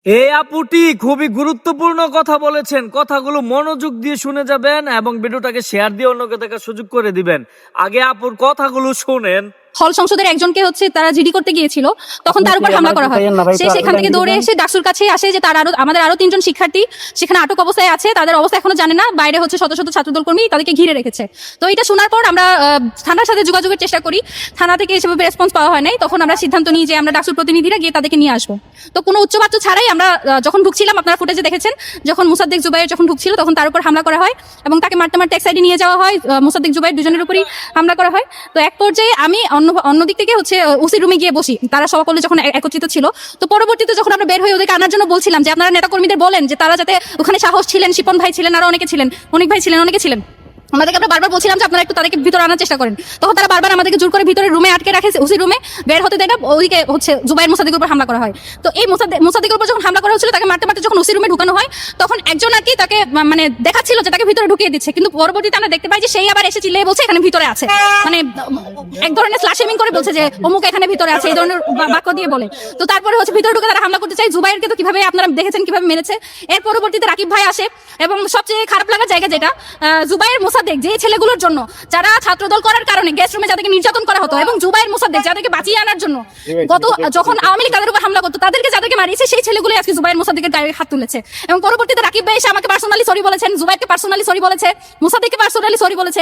এই আপুটি খুবই গুরুত্বপূর্ণ কথা বলেছেন। কথাগুলো মনোযোগ দিয়ে শুনে যাবেন এবং ভিডিওটাকে শেয়ার দিয়ে অন্যকে দেখার সুযোগ করে দিবেন। আগে আপুর কথাগুলো শুনেন। হল সংসদের একজনকে হচ্ছে তারা জিডি করতে গিয়েছিল, তখন তার উপর হামলা করা হয়। সে সেখান থেকে দৌড়ে এসে ডাকসুর কাছে আসে যে তার আমাদের আরো 3জন শিক্ষার্থী সেখানে আটক অবস্থায় আছে, তাদের অবস্থা এখনো জানে না। বাইরে হচ্ছে শত শত ছাত্রদল কর্মী তাদেরকে ঘিরে রেখেছে। তো এটা শোনার পর আমরা থানার সাথে যোগাযোগের চেষ্টা করি, থানা থেকে সেভাবে রেসপন্স পাওয়া হয় নাই। তখন আমরা সিদ্ধান্ত নিই যে আমরা ডাকসুর প্রতিনিধিরা গিয়ে তাদেরকে নিয়ে আসবো। তো কোনো উচ্চবাচ্য ছাড়াই আমরা যখন ঢুকছিলাম, আপনারা ফুটেজে দেখেছেন, যখন মুসাদ্দেক জুবাইর যখন ঢুকছিল তখন তার উপর হামলা করা হয় এবং তাকে মারতে মারতে এক সাইডে নিয়ে যাওয়া হয়। মুসাদ্দেক জুবাইর দুজনের উপরই হামলা করা হয়। তো এক পর্যায়ে আমি অন্য দিক থেকে হচ্ছে ওসি রুমে গিয়ে বসি, তারা সকলে যখন একত্রিত ছিল। তো পরবর্তীতে যখন আমরা বের হয়ে ওদেরকে আনার জন্য বলছিলাম যে আপনারা নেতাকর্মীদের বলেন যে তারা যাতে ওখানে সাহস ছিলেন, শিপন ভাই ছিলেন, আরো অনেকে ছিলেন, অনেক ভাই ছিলেন, অনেকে ছিলেন, আমাদেরকে আমরা বারবার বলছিলাম যে আপনারা একটু তাদেরকে ভিতরে আনার চেষ্টা করেন। তখন তারা বারবার আমাদেরকে জোর করে ভিতরে রুমে আটকে রাখে, ওসি রুমে বের হতে দেয় না। ওইদিকে হচ্ছে জুবাইর মুসাদ্দেকের উপর হামলা করা হয়। তো এই মুসাদ্দেকের উপর যখন হামলা করা হচ্ছিল, তাকে মারতে মারতে যখন ওসি রুমে ঢুকানো হয়, তখন একজন আর কি তাকে মানে দেখাচ্ছিল যে তাকে ভিতরে ঢুকিয়ে দিচ্ছে, কিন্তু পরবর্তীতে আমরা দেখতে পাই যে সেই আবার এসে চিল্লিয়ে বলছে এখানে ভিতরে আছে, মানে এক ধরনের স্ল্যাশিমিং করে বলছে যে অমুক এখানে ভিতরে আছে, এই ধরনের বাক্য দিয়ে বলে। তো তারপরে হচ্ছে ভিতরে ঢুকে তারা হামলা করতে চাই। জুবাইরকে তো কিভাবে আপনারা দেখেছেন কিভাবে মেরেছে। এর পরবর্তীতে রাকিব ভাই আসে এবং সবচেয়ে খারাপ লাগার জায়গা যেটা, জুবাইর মুসাদ্দেক যে ছেলেগুলোর জন্য যারা ছাত্রদল করার কারণে গেস্ট রুমে যাদেরকে নির্যাতন করা হতো, এবং জুবাইর মুসাদ্দেক যাদেরকে বাঁচিয়ে আনার জন্য গত যখন আওয়ামী লীগ তাদের উপর হামলা করতো, তাদেরকে যাদেরকে মারিয়েছে সেই ছেলেগুলো আজকে জুবাইর মুসাদ্দেকের গায়ে হাত তুলেছে। এবং পরবর্তীতে রাকিব ভাই এসে আমাকে পার্সোনালি সরি বলেছেন, জুবাইরকে পার্সোনালি সরি বলেছে, মুসাদ্দেককে পার্সোনালি সরি বলেছে।